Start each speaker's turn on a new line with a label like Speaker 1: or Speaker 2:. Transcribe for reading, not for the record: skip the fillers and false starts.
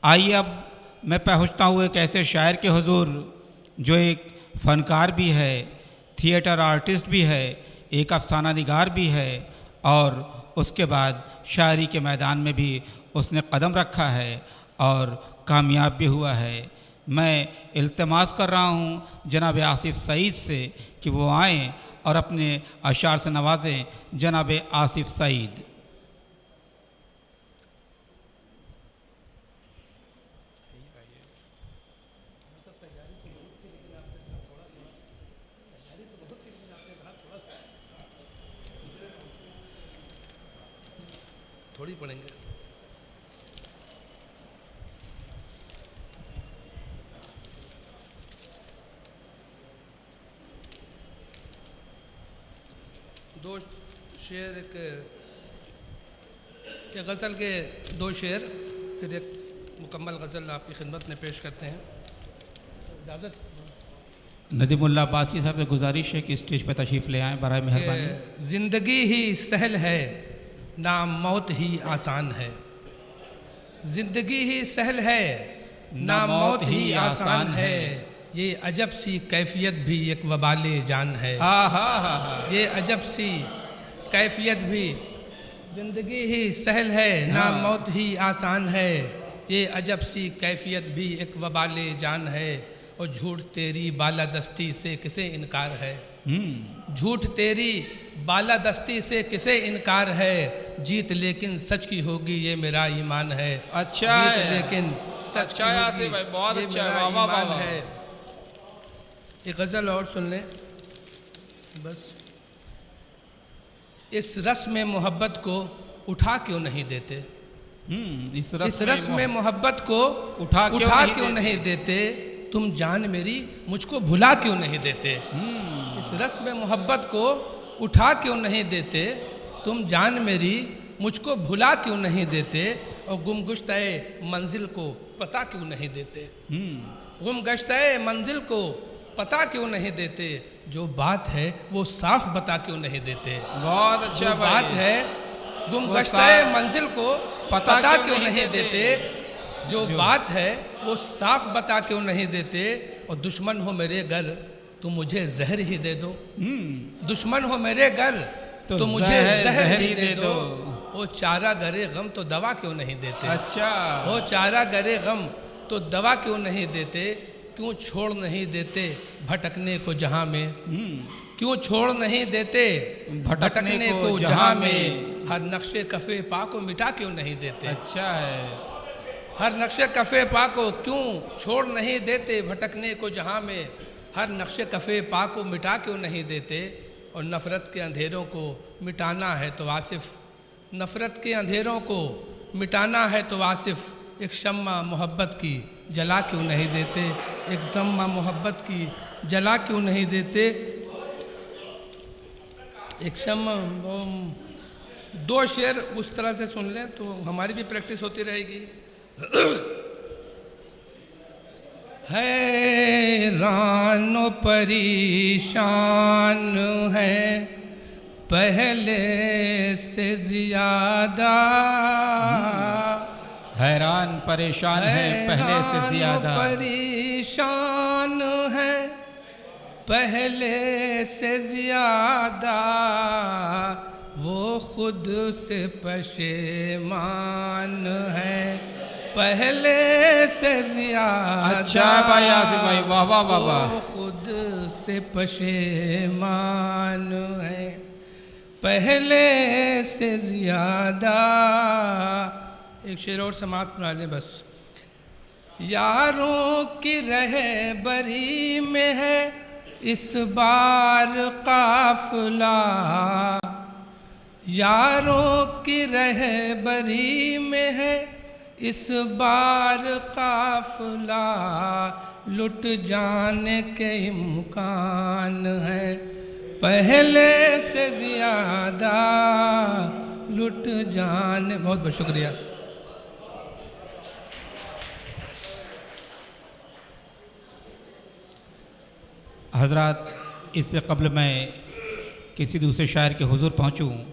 Speaker 1: आइए अब मैं पहुंचता हूँ एक ऐसे शायर के हुजूर जो एक फ़नकार भी है, थिएटर आर्टिस्ट भी है, एक अफसाना निगार भी है और उसके बाद शायरी के मैदान में भी उसने कदम रखा है और कामयाब भी हुआ है। मैं इल्तिमास कर रहा हूँ जनाब आसिफ सईद से कि वो आएँ और अपने अशार से नवाजें जनाब आसिफ सईद।
Speaker 2: थोड़ी पढ़ेंगे। दो शेर, एक गज़ल के दो शेर, फिर एक मुकम्मल गज़ल आपकी खिदमत में पेश करते हैं। इजाज़त।
Speaker 1: नदीमुल्ला अब्बासी साहब से गुजारिश है कि स्टेज पर तशरीफ़ ले आएँ बराए मेहरबानी।
Speaker 2: ज़िंदगी ही सहल है ना मौत ही आसान है। ज़िंदगी ही सहल है ना मौत ही आसान है। ये अजब सी कैफियत भी एक वबाले जान है। ये अजब सी कैफियत भी, ज़िंदगी ही सहल है ना मौत ही आसान है। ये अजब सी कैफियत भी एक वबाले जान है। और झूठ तेरी बालादस्ती से किसे इनकार है। झूठ तेरी बालादस्ती से किसे इनकार है। जीत लेकिन सच की होगी ये मेरा ईमान है।
Speaker 1: अच्छा
Speaker 2: जीत
Speaker 1: है।
Speaker 2: लेकिन सच की होगी
Speaker 1: भाई, बहुत
Speaker 2: ये
Speaker 1: अच्छा
Speaker 2: मेरा
Speaker 1: वाह, वाह,
Speaker 2: ईमान
Speaker 1: वाह।
Speaker 2: है। एक गज़ल और सुन लें बस। इस रस में मोहब्बत को उठा क्यों नहीं देते। इस रस में मोहब्बत को उठा क्यों नहीं देते। तुम जान मेरी मुझको भुला क्यों नहीं देते। इस रस में मोहब्बत को उठा क्यों नहीं देते। तुम जान मेरी मुझको भुला क्यों नहीं देते। और गुमगुश्ते मंजिल को पता क्यों नहीं देते। गुमगश्ते मंजिल को पता क्यों नहीं देते। जो बात है वो साफ बता क्यों नहीं देते।
Speaker 1: बहुत अच्छा
Speaker 2: बात है गुमगश्ते मंजिल को पता क्यों नहीं देते। जो बात है वो साफ बता क्यों नहीं देते। और दुश्मन हो मेरे घर तो मुझे जहर ही दे दो। दुश्मन हो मेरे घर तो मुझे जहर ही दे दो। वो चारा गरे गम तो दवा क्यों नहीं देते।
Speaker 1: अच्छा।
Speaker 2: वो चारा गरे गम तो दवा क्यों नहीं देते। क्यों छोड़ नहीं देते भटकने को जहाँ में। क्यों छोड़ नहीं देते भटकने को जहाँ में। हर नक्शे कफ़े पा को मिटा क्यों नहीं देते।
Speaker 1: अच्छा है।
Speaker 2: हर नक्शे कफ़े पा को क्यों छोड़ नहीं देते भटकने को जहाँ में। हर नक्शे कफ़े पा को मिटा क्यों नहीं देते। और नफ़रत के अंधेरों को मिटाना है तो आसिफ। नफ़रत के अंधेरों को मिटाना है तो आसिफ। एक शम्मा मोहब्बत की जला क्यों नहीं देते। एक शम्मा मोहब्बत की जला क्यों नहीं देते। एक शम्मा। दो शेर उस तरह से सुन लें तो हमारी भी प्रैक्टिस होती रहेगी। हैरान परेशान है पहले से ज़्यादा।
Speaker 1: हैरान परेशान है पहले से ज़्यादा।
Speaker 2: परेशान है पहले से ज़्यादा। वो खुद से पशेमान है पहले से ज़्यादा।
Speaker 1: अच्छा भाई आसिफ भाई, वाह वाह वाह वाह।
Speaker 2: वो खुद से पशेमान है पहले से ज़्यादा। एक शेर और समाप्त बना लें बस। यारों की रहबरी में है इस बार काफिला। यारों की रहबरी में है इस बार काफिला। लुट जाने के इम्कान है पहले से ज़्यादा। लुट जाने। बहुत बहुत शुक्रिया।
Speaker 1: हज़रात, इससे कबल मैं किसी दूसरे शायर के हुजूर पहुँचूँ